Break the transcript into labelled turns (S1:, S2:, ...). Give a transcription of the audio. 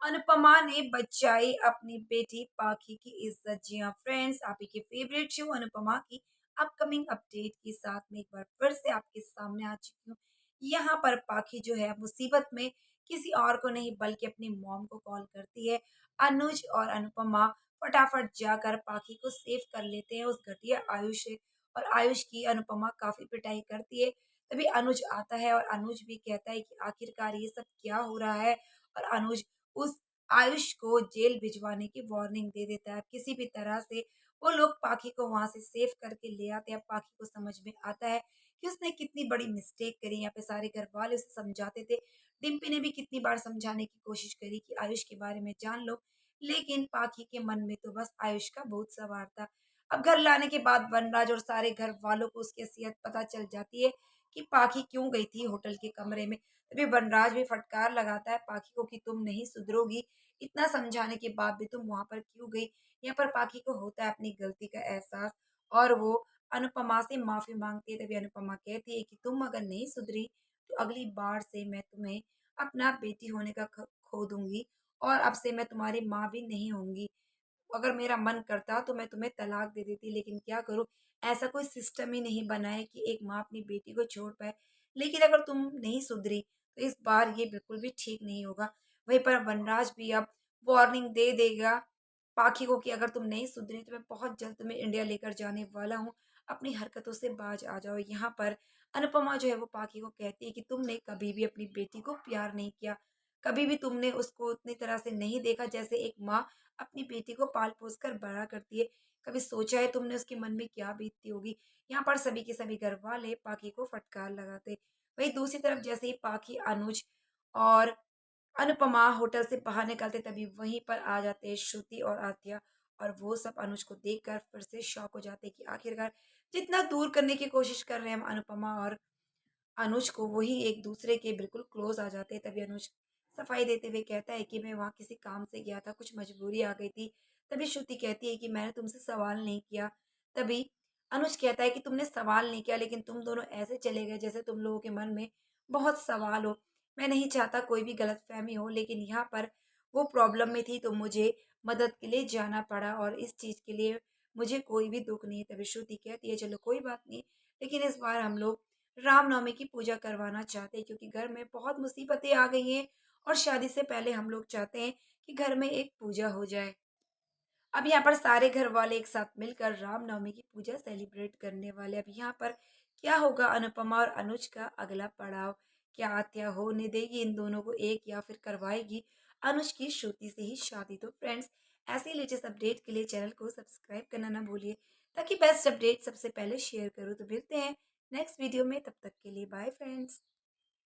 S1: अनुपमा ने बचाई अपनी बेटी पाखी की इज्जत। जी हाँ फ्रेंड्स, आप ही के फेवरेट शो अनुपमा की अपकमिंग अपडेट के साथ में एक बार फिर से आपके सामने आ चुकी हूँ। यहाँ पर पाखी जो है मुसीबत में किसी और को नहीं बल्कि अपनी मॉम को कॉल करती है। अनुज और अनुपमा फटाफट जाकर पाखी को सेव कर लेते हैं उस घटिया आयुष से। और आयुष की अनुपमा काफी पिटाई करती है। तभी अनुज आता है और अनुज भी कहता है कि आखिरकार ये सब क्या हो रहा है। और अनुज उस आयुष को जेल भिजवाने की वार्निंग दे देता है। किसी भी तरह से वो लोग पाखी को वहां से सेव करके ले आते हैं। पाखी को समझ में आता है कि उसने कितनी बड़ी मिस्टेक करी। यहाँ पे सारे घर वाले उसे समझाते थे। डिम्पी ने भी कितनी बार समझाने की कोशिश करी कि आयुष के बारे में जान लो, लेकिन पाखी के मन में तो बस आयुष का भूत सवार था। अब घर लाने के बाद वनराज और सारे घर वालों को उसकी असलियत पता चल जाती है कि पाखी क्यों गई थी होटल के कमरे में। तभी वनराज भी फटकार लगाता है पाखी को कि तुम नहीं सुधरोगी, इतना समझाने के बाद भी तुम वहां पर क्यों गई। यहाँ पर पाखी को होता है अपनी गलती का एहसास और वो अनुपमा से माफी मांगती है। तभी अनुपमा कहती है कि तुम अगर नहीं सुधरी तो अगली बार से मैं तुम्हें अपना बेटी होने का खो दूंगी और अब से मैं तुम्हारी माँ भी नहीं होंगी। अगर मेरा मन करता तो मैं तुम्हें तलाक दे देती, लेकिन क्या करूं, ऐसा कोई सिस्टम ही नहीं बना है कि एक माँ अपनी बेटी को छोड़ पाए। लेकिन अगर तुम नहीं सुधरी तो इस बार ये बिल्कुल भी ठीक नहीं होगा। वहीं पर वनराज भी अब वार्निंग दे देगा पाखी को कि अगर तुम नहीं सुधरी तो मैं बहुत जल्द तुम्हें इंडिया लेकर जाने वाला हूँ। अपनी हरकतों से बाज आ जाओ। यहाँ पर अनुपमा जो है वो पाखी को कहती है कि तुमने कभी भी अपनी बेटी को प्यार नहीं किया, कभी भी तुमने उसको उतनी तरह से नहीं देखा जैसे एक माँ अपनी बेटी को पाल पोस कर बड़ा करती है। कभी सोचा है तुमने उसके मन में क्या बीतती होगी। यहाँ पर सभी के सभी घर वाले पाखी को फटकार लगाते। वहीं दूसरी तरफ जैसे ही पाखी, अनुज और अनुपमा होटल से बाहर निकलते तभी वहीं पर आ जाते हैं श्रुति और आत्या। और वो सब अनुज को देखकर फिर से शॉक हो जाते कि आखिरकार जितना दूर करने की कोशिश कर रहे हैं हम अनुपमा और अनुज को, वही एक दूसरे के बिल्कुल क्लोज आ जाते हैं। तभी अनुज सफाई देते हुए कहता है कि मैं वहाँ किसी काम से गया था, कुछ मजबूरी आ गई थी। तभी श्रुति कहती है कि मैंने तुमसे सवाल नहीं किया। तभी अनुज कहता है कि तुमने सवाल नहीं किया, लेकिन तुम दोनों ऐसे चले गए जैसे तुम लोगों के मन में बहुत सवाल हो। मैं नहीं चाहता कोई भी गलतफहमी हो, लेकिन यहाँ पर वो प्रॉब्लम में थी तो मुझे मदद के लिए जाना पड़ा और इस चीज़ के लिए मुझे कोई भी दुख नहीं है। तभी श्रुति कहती है चलो कोई बात नहीं, लेकिन इस बार हम लोग रामनवमी की पूजा करवाना चाहते हैं क्योंकि घर में बहुत मुसीबतें आ गई हैं और शादी से पहले हम लोग चाहते हैं कि घर में एक पूजा हो जाए। अब यहाँ पर सारे घर वाले एक साथ मिलकर रामनवमी की पूजा सेलिब्रेट करने वाले। अब यहाँ पर क्या होगा अनुपमा और अनुज का अगला पड़ाव? क्या आत्या होने देगी इन दोनों को एक या फिर करवाएगी अनुज की श्रुति से ही शादी? तो फ्रेंड्स, ऐसे ही लेटेस्ट अपडेट के लिए चैनल को सब्सक्राइब करना ना भूलिए ताकि बेस्ट अपडेट सबसे पहले शेयर करूँ। तो मिलते हैं नेक्स्ट वीडियो में, तब तक के लिए बाय फ्रेंड्स।